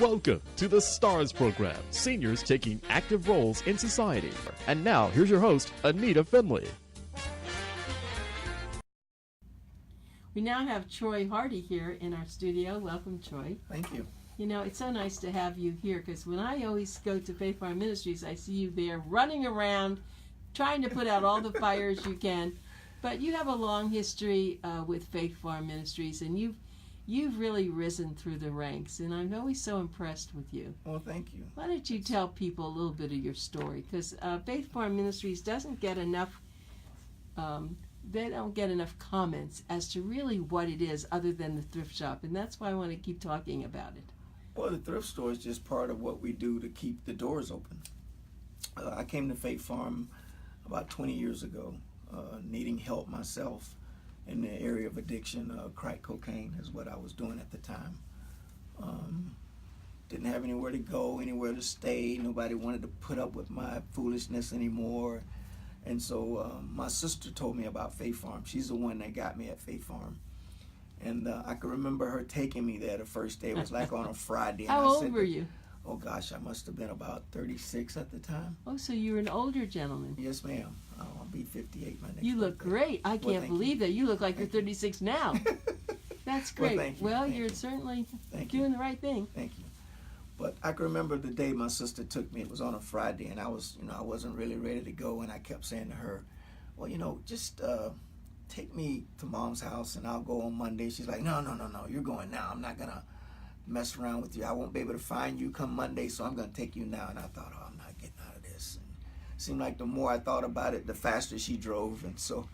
Welcome to the STARS program, seniors taking active roles in society. And now, here's your host, ANITA FINLEY. We now have Troy Hardy here in our studio. Welcome, Troy. Thank you. You know, it's so nice to have you here because when I always go to Faith Farm Ministries, I see you there running around, trying to put out all the fires you can. But you have a long history with Faith Farm Ministries, and you've really risen through the ranks, and I'm always so impressed with you. Well, thank you. Why don't you tell people a little bit of your story? Because Faith Farm Ministries doesn't get enough. They don't get enough comments as to really what it is other than the thrift shop, and that's why I want to keep talking about it. Well, the thrift store is just part of what we do to keep the doors open. I came to Faith Farm about 20 years ago, needing help myself in the area of addiction. Crack cocaine is what I was doing at the time. Didn't have anywhere to go, anywhere to stay. Nobody wanted to put up with my foolishness anymore. And so my sister told me about Faith Farm. She's the one that got me at Faith Farm. And I can remember her taking me there the first day. It was like on a Friday. How old were you? Oh, gosh, I must have been about 36 at the time. Oh, so you were an older gentleman. Yes, ma'am. I'll be 58 my next You look birthday. great. I can't believe that. You look like you're 36 now. That's great. Well, thank you. Well, Thank you're you. certainly Thank you. doing the right thing. Thank you. But I can remember the day my sister took me. It was on a Friday, and I wasn't really ready to go. And I kept saying to her, well, just take me to Mom's house, and I'll go on Monday. She's like, no, you're going now. I'm not gonna mess around with you. I won't be able to find you come Monday, so I'm gonna take you now. And I thought, I'm not getting out of this. And it seemed like the more I thought about it, the faster she drove, and so.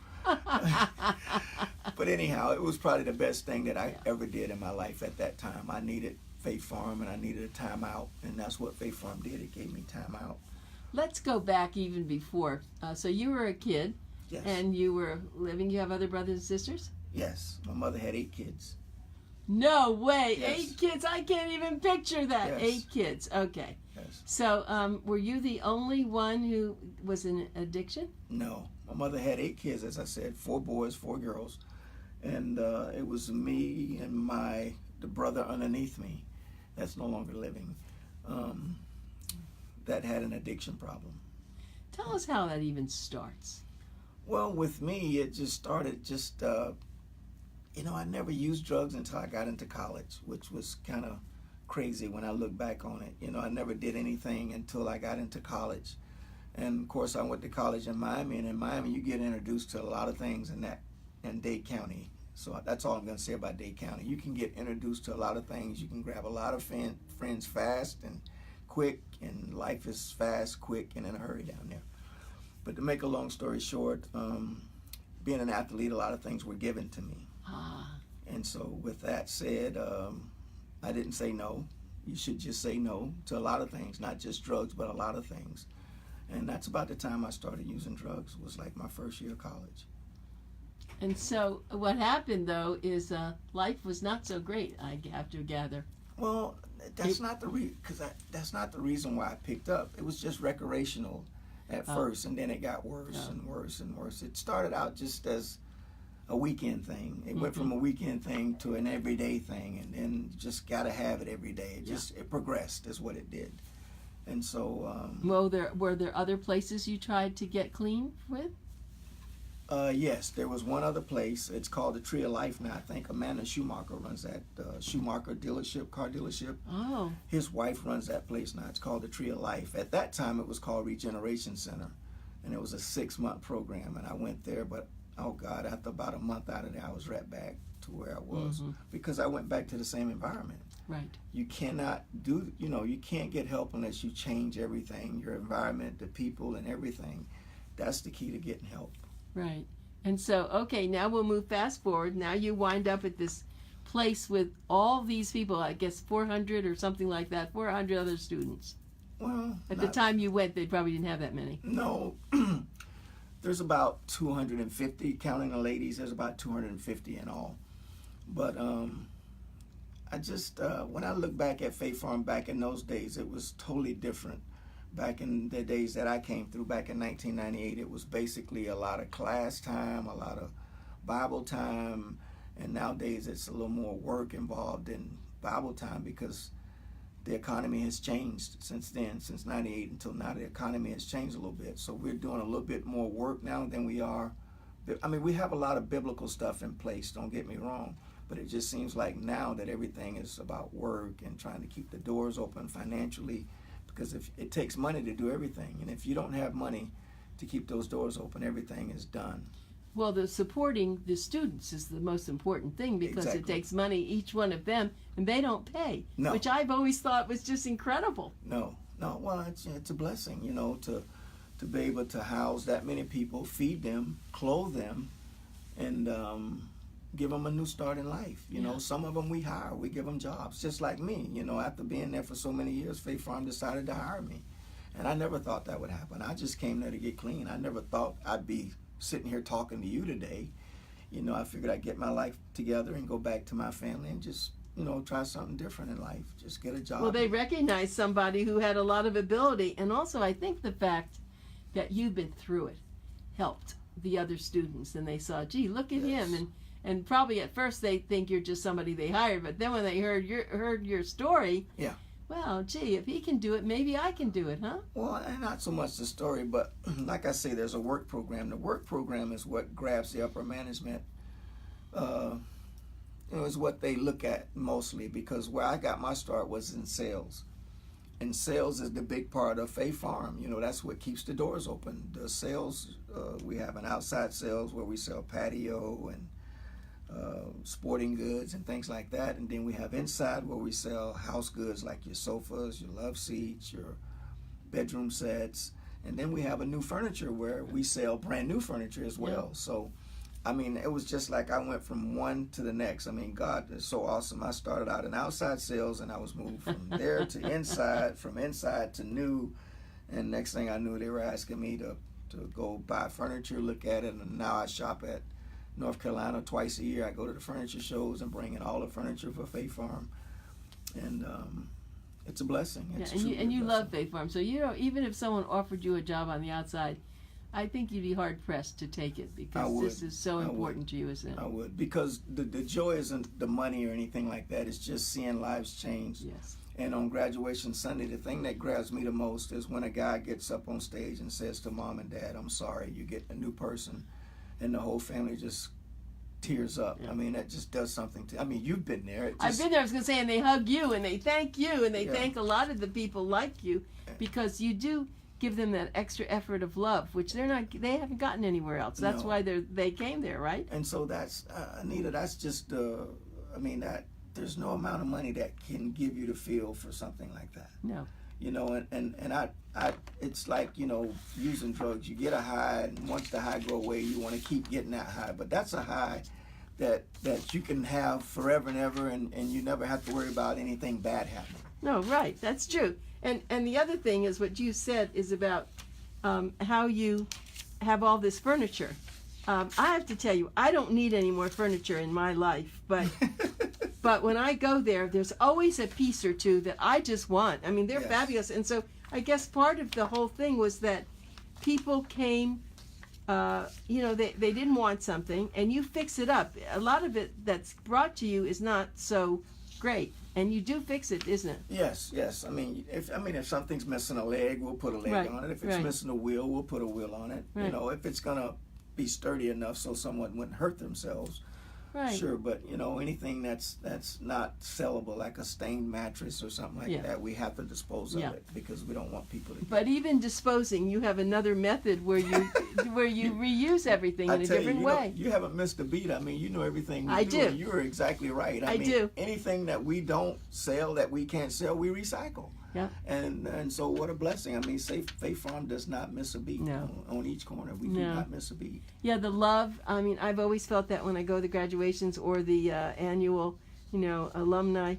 But anyhow, it was probably the best thing that I ever did in my life at that time. I needed Faith Farm, and I needed a time out, and that's what Faith Farm did. It gave me time out. Let's go back even before. So you were a kid, Yes. and you were living. You have other brothers and sisters? Yes. My mother had 8 kids. No way. Yes. 8 kids. I can't even picture that. Yes. 8 kids. Okay. Yes. So were you the only one who was in addiction? No. My mother had 8 kids, as I said, 4 boys, 4 girls. And it was me and the brother underneath me that's no longer living that had an addiction problem. Tell us how that even starts. Well, with me, it just started I never used drugs until I got into college, which was kind of crazy when I look back on it. I never did anything until I got into college. And of course, I went to college in Miami, and in Miami, you get introduced to a lot of things in Dade County. So that's all I'm going to say about Dade County. You can get introduced to a lot of things. You can grab a lot of friends fast and quick, and life is fast, quick, and in a hurry down there. But to make a long story short, being an athlete, a lot of things were given to me. And so with that said, I didn't say no. You should just say no to a lot of things, not just drugs, but a lot of things. And that's about the time I started using drugs. It was like my first year of college. And so what happened, though, is life was not so great, I have to gather. Well, that's not the reason why I picked up. It was just recreational at first, and then it got worse and worse and worse. It started out just as a weekend thing. It went from a weekend thing to an everyday thing, and then just got to have it every day. It progressed is what it did. And so... were there other places you tried to get clean with? Yes, there was one other place. It's called the Tree of Life now. I think Amanda Schumacher runs that Schumacher dealership, car dealership. Oh. His wife runs that place now. It's called the Tree of Life. At that time, it was called Regeneration Center, and it was a 6-month program. And I went there, but oh God, after about a month out of there, I was right back to where I was because I went back to the same environment. Right. You cannot you can't get help unless you change everything, your environment, the people, and everything. That's the key to getting help. Right. And so, okay, now we'll move fast forward. Now you wind up at this place with all these people, I guess 400 or something like that, 400 other students. Well, at the time you went, they probably didn't have that many. No. There's about 250, counting the ladies, there's about 250 in all. But I just, when I look back at Faith Farm back in those days, it was totally different. Back in the days that I came through, back in 1998, it was basically a lot of class time, a lot of Bible time, and nowadays it's a little more work involved in Bible time because the economy has changed since then, since 98 until now. The economy has changed a little bit. So we're doing a little bit more work now than we are. I mean, we have a lot of biblical stuff in place, don't get me wrong, but it just seems like now that everything is about work and trying to keep the doors open financially, because if it takes money to do everything, and if you don't have money to keep those doors open, everything is done. Well, the supporting the students is the most important thing, because Exactly. it takes money, each one of them, and they don't pay, No. which I've always thought was just incredible. No. Well, it's a blessing, you know, to be able to house that many people, feed them, clothe them, and give them a new start in life. You know, some of them we hire, we give them jobs, just like me. You know, after being there for so many years, Faith Farm decided to hire me. And I never thought that would happen. I just came there to get clean. I never thought I'd be sitting here talking to you today. You know, I figured I'd get my life together and go back to my family and just, you know, try something different in life. Just get a job. Well, they recognized somebody who had a lot of ability, and also I think the fact that you've been through it helped the other students, and they saw, gee, look at him, and probably at first they think you're just somebody they hired, but then when they heard your story, yeah. Well, gee, if he can do it, maybe I can do it, huh? Well, and not so much the story, but like I say, there's a work program. The work program is what grabs the upper management. You know, is what they look at mostly, because where I got my start was in sales. And sales is the big part of Faith Farm. You know, that's what keeps the doors open. The sales, we have an outside sales where we sell patio and sporting goods and things like that, and then we have inside where we sell house goods like your sofas, your love seats, your bedroom sets, and then we have a new furniture where we sell brand new furniture as well. So I mean, it was just like I went from one to the next. I mean, God is so awesome. I started out in outside sales, and I was moved from there to inside, from inside to new, and next thing I knew, they were asking me to go buy furniture, look at it, and now I shop at North Carolina twice a year. I go to the furniture shows and bring in all the furniture for Faith Farm, and it's a blessing. It's and you love Faith Farm, so you know, even if someone offered you a job on the outside, I think you'd be hard pressed to take it, because this is so important to you, isn't it? I would, because the joy isn't the money or anything like that. It's just seeing lives change. Yes. And on graduation Sunday, the thing that grabs me the most is when a guy gets up on stage and says to mom and dad, "I'm sorry," you get a new person, and the whole family just tears up. I mean, that just does something to, I mean, you've been there. I've been there. I was going to say, and they hug you, and they thank you, and they thank a lot of the people like you, because you do give them that extra effort of love, which they haven't gotten anywhere else. That's why they came there, right? And so that's, Anita, that's just, I mean, that there's no amount of money that can give you the feel for something like that. No. You know, and I it's like, you know, using drugs. You get a high, and once the high go away, you want to keep getting that high. But that's a high that you can have forever and ever, and you never have to worry about anything bad happening. No, right. That's true. And the other thing is what you said is about how you have all this furniture. I have to tell you, I don't need any more furniture in my life, but but when I go there, there's always a piece or two that I just want. I mean, they're fabulous. And so I guess part of the whole thing was that people came, you know, they didn't want something, and you fix it up. A lot of it that's brought to you is not so great, and you do fix it, isn't it? Yes. I mean, if something's missing a leg, we'll put a leg on it. If it's missing a wheel, we'll put a wheel on it. You know, if it's gonna be sturdy enough so someone wouldn't hurt themselves. Sure, but you know, anything that's not sellable, like a stained mattress or something like that, we have to dispose of it, because we don't want people to get But even disposing, you have another method where you where you reuse everything in a different way. You haven't missed a beat. I mean, you know everything we I do. do. And you are exactly right. I mean, do. Anything that we don't sell, that we can't sell, we recycle. Yeah. And so what a blessing. I mean, Faith Farm does not miss a beat on each corner. We do not miss a beat. Yeah, the love. I mean, I've always felt that when I go to the graduations or the annual, you know, alumni.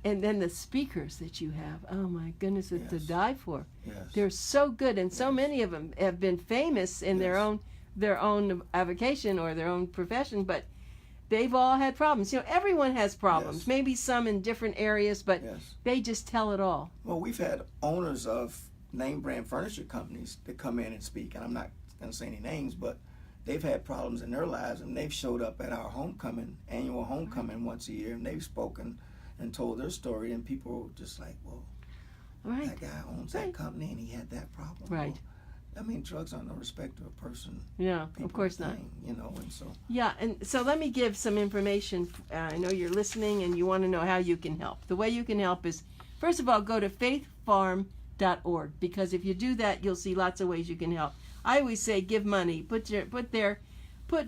And then the speakers that you have. Oh my goodness, it's to die for. Yes. They're so good, and so many of them have been famous in their own avocation or their own profession, but they've all had problems. You know, everyone has problems. Maybe some in different areas, but they just tell it all. Well, we've had owners of name brand furniture companies that come in and speak, and I'm not going to say any names, but they've had problems in their lives, and they've showed up at our homecoming, annual homecoming once a year, and they've spoken and told their story, and people were just like, well, Right. that guy owns that company and he had that problem. Right. Well, I mean, drugs aren't no respecter of person. Yeah, people of course not. thing, you know, and so. Yeah, and so let me give some information. I know you're listening and you want to know how you can help. The way you can help is, first of all, go to faithfarm.org, because if you do that, you'll see lots of ways you can help. I always say give money. Put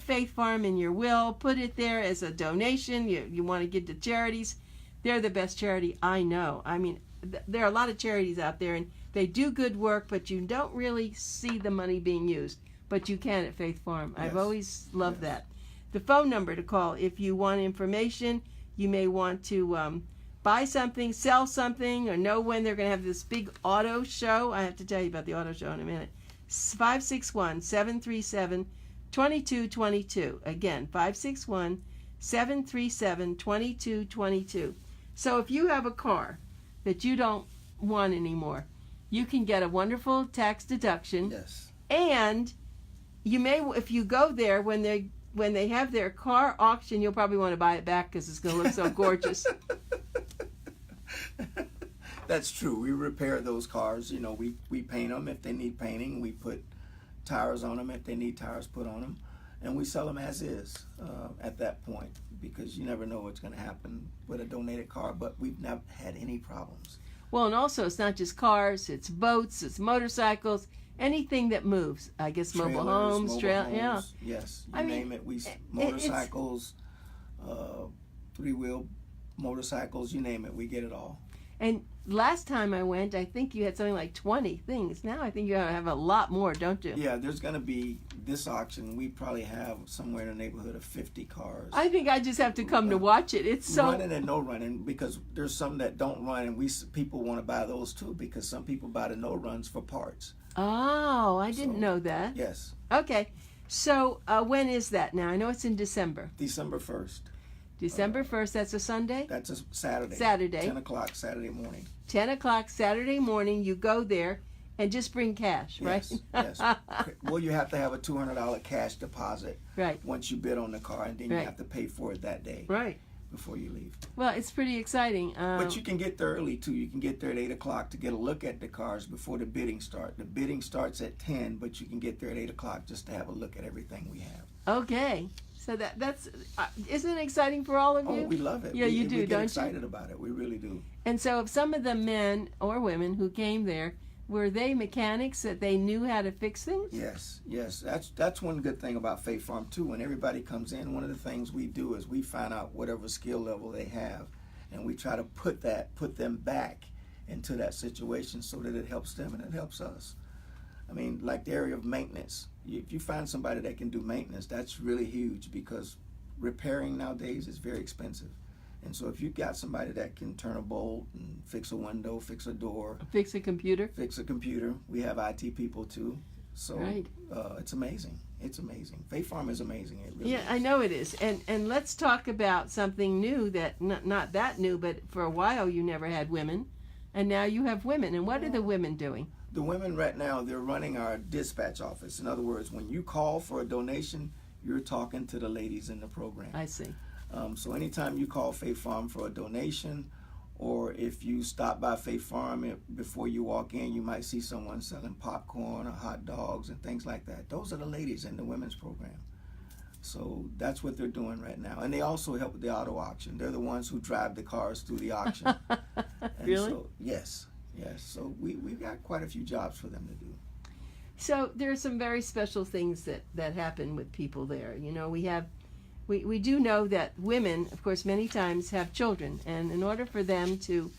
Faith Farm in your will. Put it there as a donation. You want to give to charities. They're the best charity I know. I mean, there are a lot of charities out there, and they do good work, but you don't really see the money being used. But you can at Faith Farm. I've always loved that. The phone number to call if you want information, you may want to buy something, sell something, or know when they're going to have this big auto show. I have to tell you about the auto show in a minute. 561-737-2222. Again, 561-737-2222. So if you have a car that you don't want anymore, you can get a wonderful tax deduction. Yes. And you may, if you go there when they have their car auction, you'll probably want to buy it back because it's going to look so gorgeous. That's true. We repair those cars. You know, we paint them if they need painting. We put tires on them if they need tires put on them. And we sell them as is at that point, because you never know what's going to happen with a donated car, but we've never had any problems. Well, and also it's not just cars, it's boats, it's motorcycles, anything that moves. I guess Trailers, mobile homes, yeah. Yes, you I mean, name it. Motorcycles, three-wheel motorcycles, you name it, we get it all. And last time I went, I think you had something like 20 things. Now I think you have a lot more, don't you? Yeah, there's going to be this auction. We probably have somewhere in the neighborhood of 50 cars. I think I just have to come to watch it. It's so running and no running, because there's some that don't run, and people want to buy those too, because some people buy the no runs for parts. Oh, I didn't know that. Yes. Okay, so when is that now? I know it's in December. December 1st. December 1st, that's a Sunday? That's a Saturday. 10 o'clock Saturday morning. 10 o'clock Saturday morning, you go there and just bring cash, right? Yes. Well, you have to have a $200 cash deposit once you bid on the car, and then you have to pay for it that day before you leave. Well, it's pretty exciting. But you can get there early, too. You can get there at 8 o'clock to get a look at the cars before the bidding starts. The bidding starts at 10, but you can get there at 8 o'clock just to have a look at everything we have. Okay. So that's isn't it exciting for all of you? Oh, we love it. Yeah, you do, we get don't excited about it. We really do. And so if some of the men or women who came there, were they mechanics that they knew how to fix things? Yes. That's one good thing about Faith Farm, too. When everybody comes in, one of the things we do is we find out whatever skill level they have, and we try to put them back into that situation so that it helps them and it helps us. I mean, like the area of maintenance. If you find somebody that can do maintenance, that's really huge, because repairing nowadays is very expensive. And so if you've got somebody that can turn a bolt and fix a window, fix a door, fix a computer, we have IT people too. So it's amazing. It's amazing. Faith Farm is amazing. It really is. I know it is. And let's talk about something new that not that new, but for a while you never had women, and now you have women. And what are the women doing? The women right now, they're running our dispatch office. In other words, when you call for a donation, you're talking to the ladies in the program. I see. So anytime you call Faith Farm for a donation, or if you stop by Faith Farm before you walk in, you might see someone selling popcorn or hot dogs and things like that. Those are the ladies in the women's program. So that's what they're doing right now. And they also help with the auto auction. They're the ones who drive the cars through the auction. Really? So, yes. So we've got quite a few jobs for them to do. So there are some very special things that happen with people there. You know, we do know that women, of course, many times have children, and in order for them to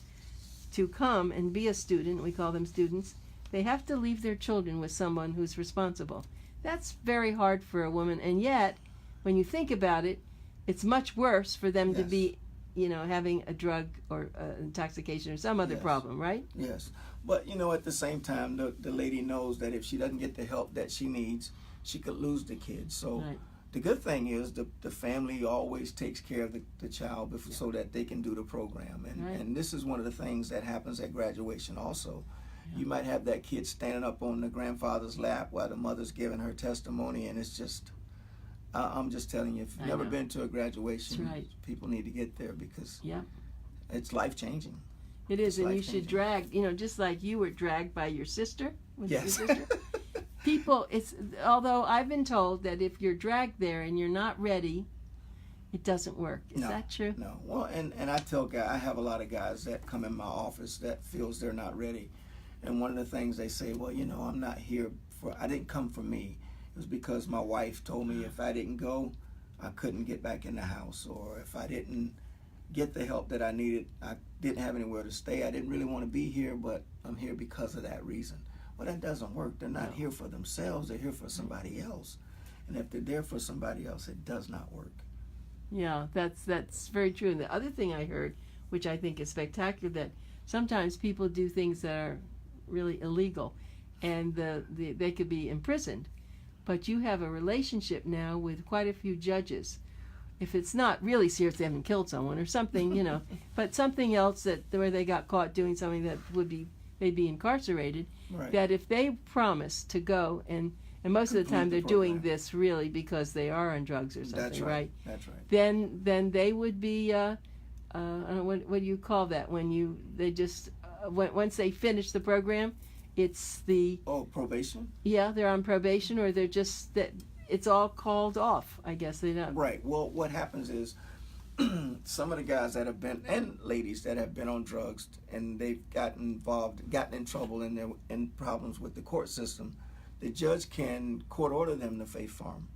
come and be a student, we call them students, they have to leave their children with someone who's responsible. That's very hard for a woman, and yet, when you think about it, it's much worse for them to be, having a drug or intoxication or some other problem, right? Yes. But, at the same time, the lady knows that if she doesn't get the help that she needs, she could lose the kid. So the good thing is the family always takes care of the child so that they can do the program. And this is one of the things that happens at graduation also. Yeah. You might have that kid standing up on the grandfather's lap while the mother's giving her testimony, and it's just... I'm just telling you, if you've never been to a graduation, people need to get there, because it's life-changing. It is, It's and you should life-changing. drag, just like you were dragged by your sister. Was it your Yes. sister? People, although I've been told that if you're dragged there and you're not ready, it doesn't work. Is No, that true? No. Well, and I tell guys, I have a lot of guys that come in my office that feels they're not ready. And one of the things they say, well, I'm not here I didn't come for me. It was because my wife told me if I didn't go, I couldn't get back in the house. Or if I didn't get the help that I needed, I didn't have anywhere to stay. I didn't really want to be here, but I'm here because of that reason. Well, that doesn't work. They're not here for themselves. They're here for somebody else. And if they're there for somebody else, it does not work. Yeah, that's very true. And the other thing I heard, which I think is spectacular, that sometimes people do things that are really illegal, and they could be imprisoned. But you have a relationship now with quite a few judges. If it's not really serious, they haven't killed someone or something, but something else where they got caught doing something that would be maybe incarcerated, Right. that if they promise to go and most of the time they're doing this really because they are on drugs or something, That's right. That's right. Then they would be I don't know, what do you call that when they just once they finish the program, it's probation? Yeah, they're on probation, or they're just that it's all called off. I guess they don't. Right. Well, what happens is some of the guys that have been, and ladies that have been on drugs, and they've gotten in trouble in problems with the court system, the judge can court order them to faith farm.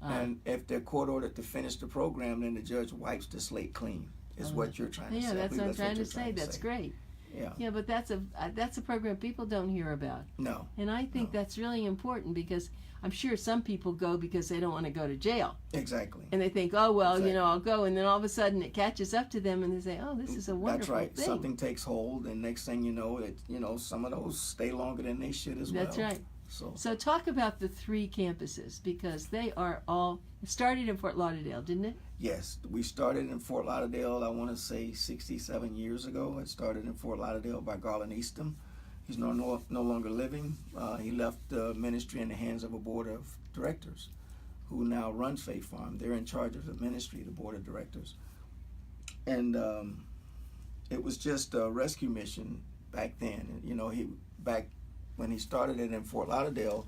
And if they're court ordered to finish the program, then the judge wipes the slate clean. Is what you're trying to say. Yeah, that's what I'm trying to you're say. That's great. Yeah. Yeah, but that's a program people don't hear about. No. And I think that's really important, because I'm sure some people go because they don't want to go to jail. Exactly. And they think, oh, well, Exactly. I'll go. And then all of a sudden it catches up to them and they say, oh, this is a wonderful That's right. thing. Something takes hold, and next thing you know, some of those stay longer than they should as well. That's right. So talk about the 3 campuses, because they are all started in Fort Lauderdale, didn't it? yes, we started in Fort Lauderdale, I want to say 67 years ago. It started in Fort Lauderdale by Garland Eastham. He's no longer living. He left the ministry in the hands of a board of directors who now runs Faith Farm. They're in charge of the ministry, the board of directors. And it was just a rescue mission back then. Back when he started it in Fort Lauderdale,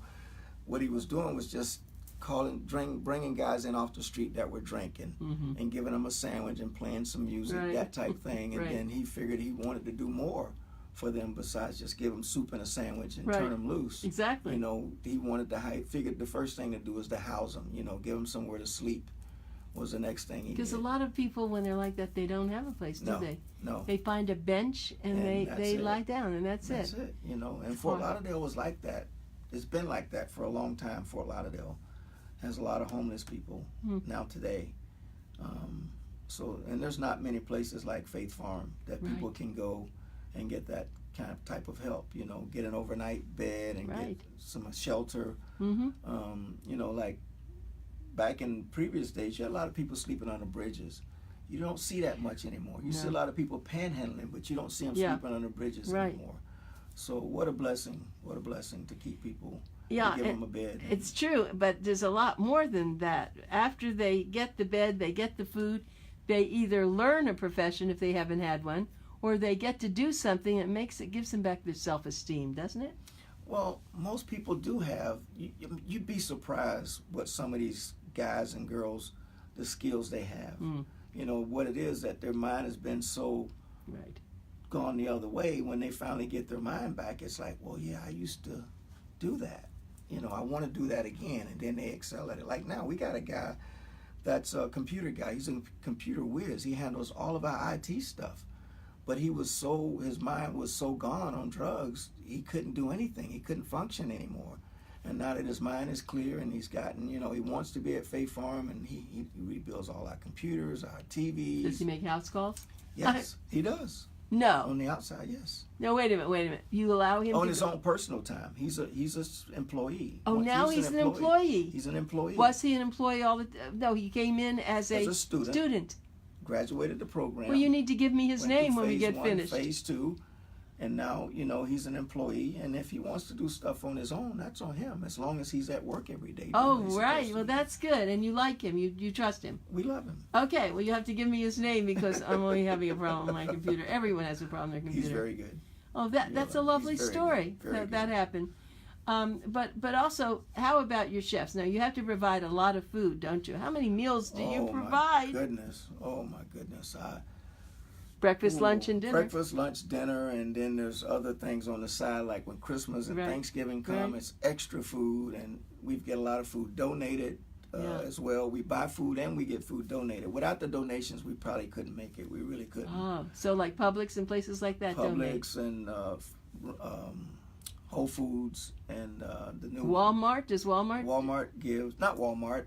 what he was doing was just bringing guys in off the street that were drinking, and giving them a sandwich and playing some music, Right. that type thing. And Right. then he figured he wanted to do more for them besides just give them soup and a sandwich and Right. turn them loose. Exactly. He wanted to figured the first thing to do was to house them, give them somewhere to sleep was the next thing he did. Because a lot of people, when they're like that, they don't have a place, do they? No. They find a bench and And that's they it. lie down, and that's That's it. it. And Fort Lauderdale was like that. It's been like that for a long time. Fort Lauderdale has a lot of homeless people now today. And there's not many places like Faith Farm that people can go and get that kind of type of help. Get an overnight bed and get some shelter. Like back in previous days, you had a lot of people sleeping on the bridges. You don't see that much anymore. You see a lot of people panhandling, but you don't see them sleeping on the bridges anymore. So what a blessing to keep people, to give them a bed. It's true, but there's a lot more than that. After they get the bed, they get the food, they either learn a profession if they haven't had one, or they get to do something that gives them back their self-esteem, doesn't it? Well, most people do have. You'd be surprised what some of these guys and girls, the skills they have. What it is that their mind has been so gone the other way. When they finally get their mind back, it's like, well, yeah, I used to do that. I want to do that again, and then they excel at it. Like now, we got a guy that's a computer guy. He's a computer whiz. He handles all of our IT stuff. But his mind was so gone on drugs, he couldn't do anything. He couldn't function anymore. And now that his mind is clear and he's gotten, he wants to be at Faith Farm, and he rebuilds all our computers, our TVs. Does he make house calls? Yes, he does. No. On the outside, yes. No, wait a minute. You allow him On to his own personal time. He's an employee. Oh, now he's an employee. He's an employee. Was he an employee all the time? No, he came in as a student. Graduated the program. Well, you need to give me his went name to when we phase get 1, finished. Phase 2, And now, you know, he's an employee, and if he wants to do stuff on his own, that's on him, as long as he's at work every day. Oh, right. Well, that's good. And you like him. You trust him. We love him. Okay. Well, you have to give me his name because I'm only having a problem with my computer. Everyone has a problem with their computer. He's very good. Oh, that's a lovely story that happened. But also, how about your chefs? Now, you have to provide a lot of food, don't you? How many meals do you provide? Oh, my goodness. Breakfast, lunch, and dinner. Breakfast, lunch, dinner, and then there's other things on the side, like when Christmas and Thanksgiving come, it's extra food, and we get a lot of food donated as well. We buy food and we get food donated. Without the donations, we probably couldn't make it. We really couldn't. Oh, so like Publix and places like that donate? Publix and Whole Foods and the new Walmart. Does Walmart? Walmart gives, not Walmart.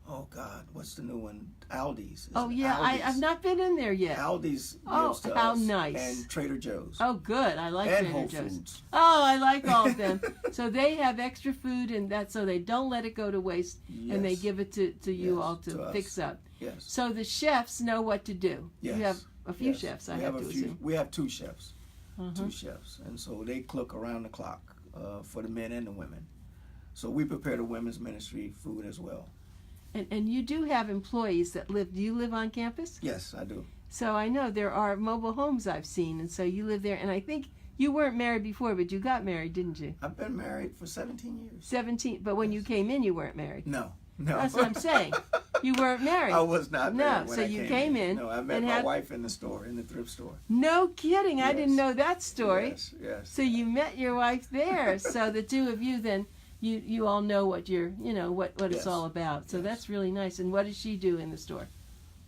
Oh God, what's the new one? Aldi's. Oh yeah, Aldi's. I've not been in there yet. Aldi's gives to how us. nice. And Trader Joe's. Oh good, I like and Trader Whole Joe's. Foods. Oh, I like all of them. So they have extra food, and that so they don't let it go to waste, and they give it to you all to fix up. Yes. So the chefs know what to do. Yes. You have a few chefs, I have to assume. We have two chefs. Two chefs, and so they cook around the clock for the men and the women. So we prepare the women's ministry food as well. And you do have employees that live. Do you live on campus? Yes, I do. So I know there are mobile homes I've seen, and so you live there. And I think you weren't married before, but you got married, didn't you? I've been married for 17 years. 17, but when you came in, you weren't married. No. That's what I'm saying. You weren't married. I was not married. No, so you came in. No, I met my wife in the store, in the thrift store. No kidding. Yes. I didn't know that story. Yes. So you met your wife there. So the two of you then. You all know what what it's all about. So that's really nice. And what does she do in the store?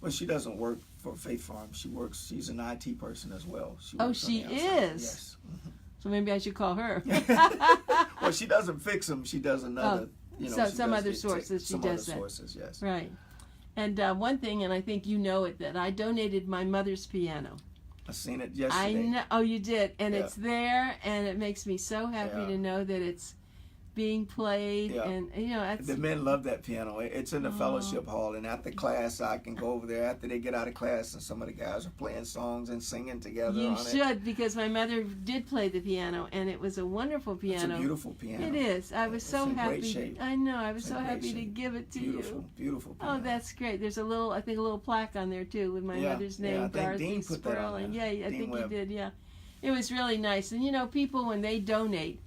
Well, she doesn't work for Faith Farm. She's an IT person as well. She is? Yes. So maybe I should call her. Well, she doesn't fix them. She does another, some other sources she does that. Some other sources, yes. Right. And one thing, and I think you know it, that I donated my mother's piano. I seen it yesterday. I know. Oh, you did. And it's there, and it makes me so happy to know that it's being played, and that's, the men love that piano. It's in the fellowship hall, and after class I can go over there after they get out of class, and some of the guys are playing songs and singing together. You should, because my mother did play the piano, and it was a wonderful piano. It's a beautiful piano. It is. I was so happy. Great shape. I know. I was so happy to give it to you. Beautiful piano. Oh, that's great. There's a little plaque on there too with my mother's name, Dorothy Sperling. Yeah, I think you did. Yeah, it was really nice. And people when they donate.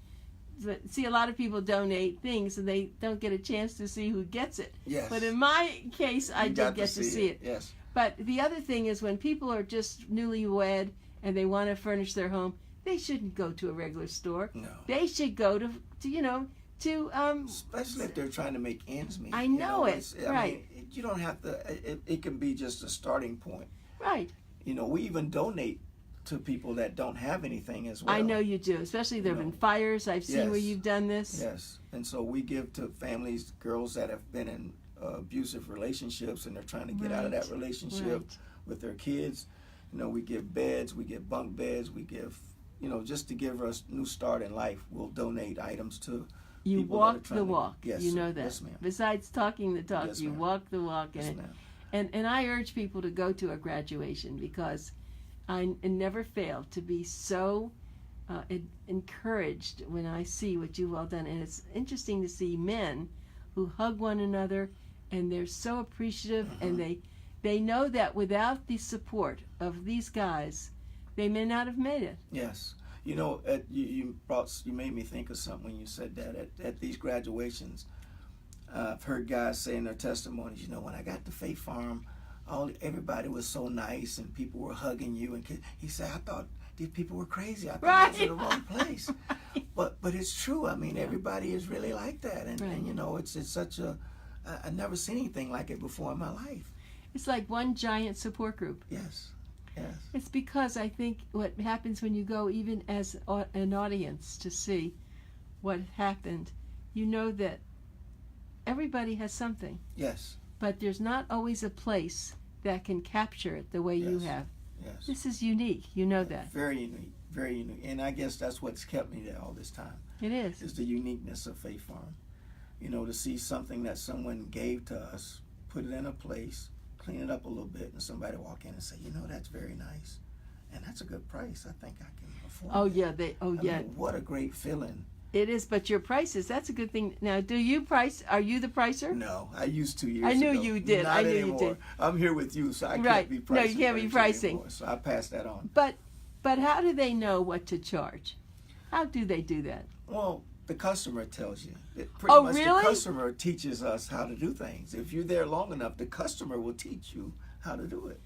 See, a lot of people donate things and they don't get a chance to see who gets it. Yes. But in my case, I did get to see it. Yes. But the other thing is when people are just newlywed and they want to furnish their home, they shouldn't go to a regular store. No. They should go to especially if they're trying to make ends meet. I know it. Right. I mean, you don't have to. It can be just a starting point. Right. We even donate to people that don't have anything as well. I know you do, especially there have been fires. I've seen where you've done this. Yes, and so we give to families, girls that have been in abusive relationships and they're trying to get out of that relationship with their kids. We give beds, we give bunk beds, we give, just to give us a new start in life. We'll donate items to you people walk that are trying the walk. Yes, you know that. Yes, ma'am. Besides talking the talk, Yes, you ma'am. walk the walk. Yes, ma'am. And I urge people to go to a graduation because I never fail to be so encouraged when I see what you've all done. And it's interesting to see men who hug one another and they're so appreciative and they know that without the support of these guys, they may not have made it. Yes. You made me think of something when you said that. At these graduations, I've heard guys say in their testimonies, when I got to Faith Farm, everybody was so nice and people were hugging you, and he said, I thought these people were crazy. I thought I was in the wrong place. But it's true. I mean, everybody is really like that, and it's such a I never seen anything like it before in my life. It's like one giant support group. Yes. It's because I think what happens when you go even as an audience to see what happened, that everybody has something. Yes. But there's not always a place that can capture it the way you have. Yes. This is unique. You know that. Very unique. Very unique. And I guess that's what's kept me there all this time. It is. Is the uniqueness of Faith Farm. To see something that someone gave to us, put it in a place, clean it up a little bit, and somebody walk in and say, that's very nice. and that's a good price. I think I can afford. Oh that. yeah, I mean, what a great feeling. It is. But your prices, that's a good thing. Now, do you price? Are you the pricer? No, I used to years I knew ago. you did. Not I knew anymore. you did. I'm here with you, so I Right. can't be pricing. No, you can't be furniture pricing. anymore, so I pass that on. But how do they know what to charge? How do they do that? Well, the customer tells you. Oh, Much really? The customer teaches us how to do things. If you're there long enough, the customer will teach you how to do it.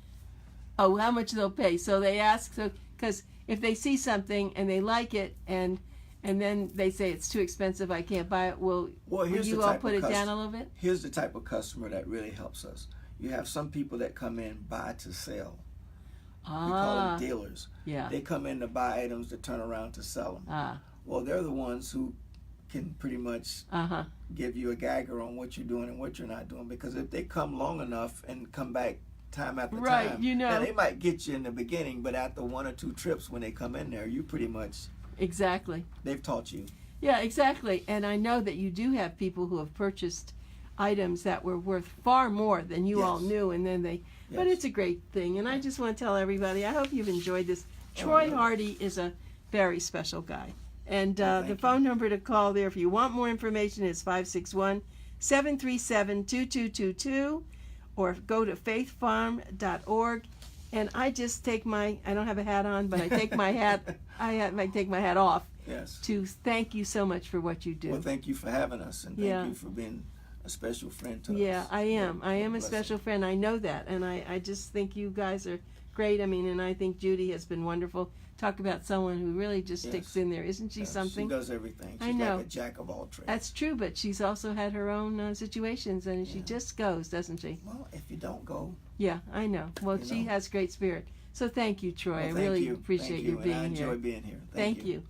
Oh, how much they'll pay? So they ask. So because if they see something and they like it, and then they say it's too expensive, I can't buy it. Will Here's you the all type put of it down a little bit? Here's the type of customer that really helps us. You have some people that come in buy to sell. We call them dealers. Yeah. They come in to buy items to turn around to sell them. Well, they're the ones who can pretty much give you a gagger on what you're doing and what you're not doing. Because if they come long enough and come back time after time, now they might get you in the beginning, but after 1 or 2 trips when they come in there, you pretty much they've taught you. Yeah, exactly. And I know that you do have people who have purchased items that were worth far more than you all knew, and then they. But it's a great thing, and I just want to tell everybody, I hope you've enjoyed this. Troy Hardy is a very special guy. And the phone number to call there if you want more information is 561-737-2222, or go to faithfarm.org. And I just take I don't have a hat on, but I take my hat, I take my hat off to thank you so much for what you do. Well, thank you for having us, and thank you for being a special friend to us. Yeah, I am. I am a special friend. I know that. And I just think you guys are great. I mean, and I think Judy has been wonderful. Talk about someone who really just sticks in there. Isn't she something? She does everything. She's I know. like a jack of all trades. That's true, but she's also had her own situations, and she just goes, doesn't she? Well, if you don't go. Yeah, I know. Well, she has great spirit. So thank you, Troy. Well, I really appreciate you being here. And I enjoy being here. Thank you.